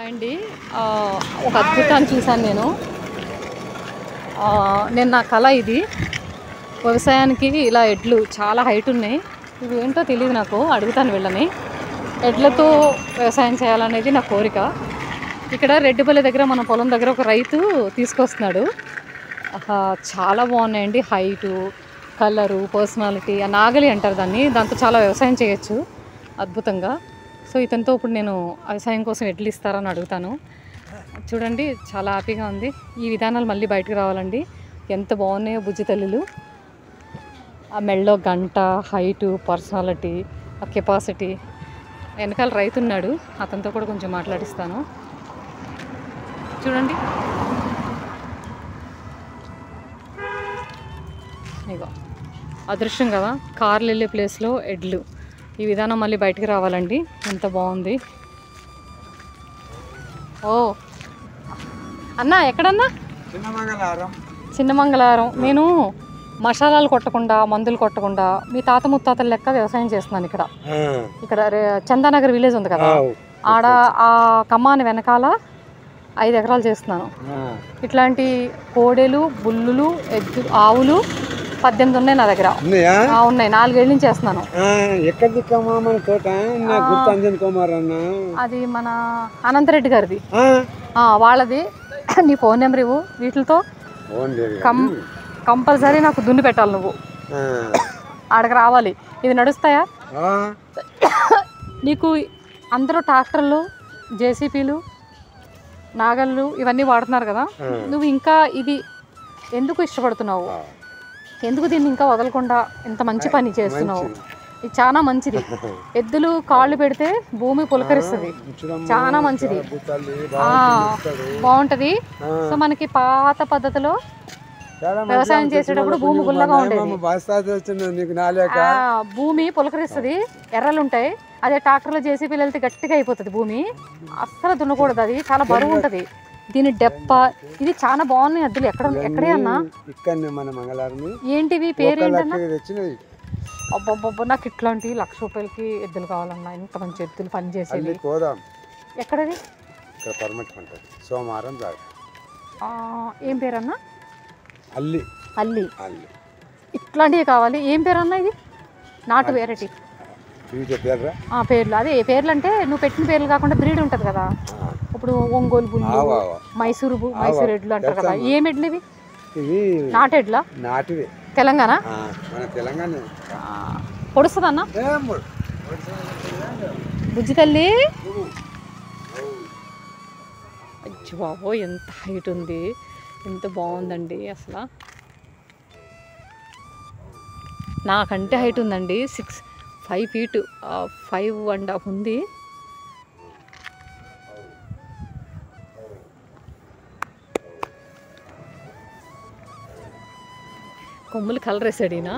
అండి ఒక అద్భుతాన్ని చూశాను నేను నా కళ ఇది. వ్యవసాయానికి ఇలా ఎడ్లు చాలా హైట్ ఉన్నాయి. ఇవి ఏంటో తెలియదు, నాకు అడుగుతాను వీళ్ళని. ఎడ్లతో వ్యవసాయం చేయాలనేది నా కోరిక. ఇక్కడ రెడ్డిపల్లి దగ్గర మన పొలం దగ్గర ఒక రైతు తీసుకొస్తున్నాడు. చాలా బాగున్నాయండి, హైటు, కలరు, పర్సనాలిటీ. ఆ నాగలి అంటారు దాన్ని, దాంతో చాలా వ్యవసాయం చేయొచ్చు అద్భుతంగా. సో ఇతనితో ఇప్పుడు నేను వ్యవసాయం కోసం ఎడ్లు ఇస్తారని అడుగుతాను. చూడండి, చాలా హ్యాపీగా ఉంది. ఈ విధానాలు మళ్ళీ బయటకు రావాలండి. ఎంత బాగున్నాయో బుజ్జి తల్లులు. ఆ మెళ్ళో గంట, హైటు, పర్సనాలిటీ, ఆ కెపాసిటీ. వెనకాల రైతు ఉన్నాడు, అతనితో కూడా కొంచెం మాట్లాడిస్తాను. చూడండి, ఇగో అదృష్టం కదా, కార్లు వెళ్ళే ప్లేస్లో ఎడ్లు. ఈ విధానం మళ్ళీ బయటికి రావాలండి. ఎంత బాగుంది. ఓ అన్నా, ఎక్కడన్నా? చిన్నమంగళవారం. నేను మసాలాలు కొట్టకుండా, మందులు కొట్టకుండా మీ తాత ముత్తాతల లెక్క వ్యవసాయం చేస్తున్నాను ఇక్కడ చందానగర్ విలేజ్ ఉంది కదా, ఆడ ఆ కమ్మాని వెనకాల 5 ఎకరాలు చేస్తున్నాను. ఇట్లాంటి కోడెలు, బుల్లులు, ఎద్దులు, ఆవులు 18 ఉన్నాయి నా దగ్గర. ఉన్నాయి, 4 ఏళ్ళ నుంచి చేస్తున్నాను. అది మన అనంతరెడ్డి గారిది, వాళ్ళది. నీ ఫోన్ నెంబర్ ఇవ్వు, వీటితో కంపల్సరీ నాకు దున్ని పెట్టాలి. నువ్వు ఆడకి రావాలి. ఇవి నడుస్తాయా నీకు? అందరూ ట్రాక్టర్లు, జేసీపీలు, నాగళ్ళు ఇవన్నీ వాడుతున్నారు కదా, నువ్వు ఇంకా ఇది ఎందుకు ఇష్టపడుతున్నావు? ఎందుకు దీన్ని ఇంకా వదలకుండా ఇంత మంచి పని చేస్తున్నావు? ఇది చాలా మంచిది. ఎద్దులు కాళ్ళు పెడితే భూమి పులకరిస్తుంది, చాలా మంచిది, బాగుంటది. సో మనకి పాత పద్ధతిలో వ్యవసాయం చేసేటప్పుడు భూమి గుల్లగా ఉండేది, భూమి పులకరిస్తుంది, ఎర్రలు ఉంటాయి. అదే ట్రాక్టర్లో జేసీబీలు వెళ్తే గట్టిగా అయిపోతుంది భూమి, అస్సలు దున్నకూడదు. అది చాలా బరువు ఉంటుంది. దీని డెప్ప ఇది చాలా బాగున్నాయి ఎద్దులు. ఎక్కడే అన్నా? ఏంటివి పేరు ఏంటన్నా? అబ్బబ్బబ్బ, నాకు ఇట్లాంటి 1,00,000 రూపాయలకి ఎద్దులు కావాలన్నా. ఇంత మంచి ఎద్దులు పని చేసేది. ఎక్కడది? ఏం పేరన్నా? అల్లి. ఇట్లాంటివి కావాలి. ఏం పేరు అన్నా ఇది? నాటు వెరైటీ పేర్లు. అదే పేర్లు అంటే నువ్వు పెట్టిన పేర్లు కాకుండా బ్రీడ్ ఉంటుంది కదా. ఇప్పుడు ఒంగోలు బుల్లు, మైసూరు ఎడ్లు అంటారు కదా. ఏం ఎడ్లు ఇవి? నాటు ఎడ్లా? తెలంగాణ పొడుస్తుందన్నా బుజ్జి తల్లి. అచ్చి బాబో, ఎంత హైట్ ఉంది, ఎంత బాగుందండి. అసలు నాకంటే హైట్ ఉందండి, 5 ఫీట్ 5.5 ఉంది. కొమ్ములు కలర్ వేసాడు ఈయన.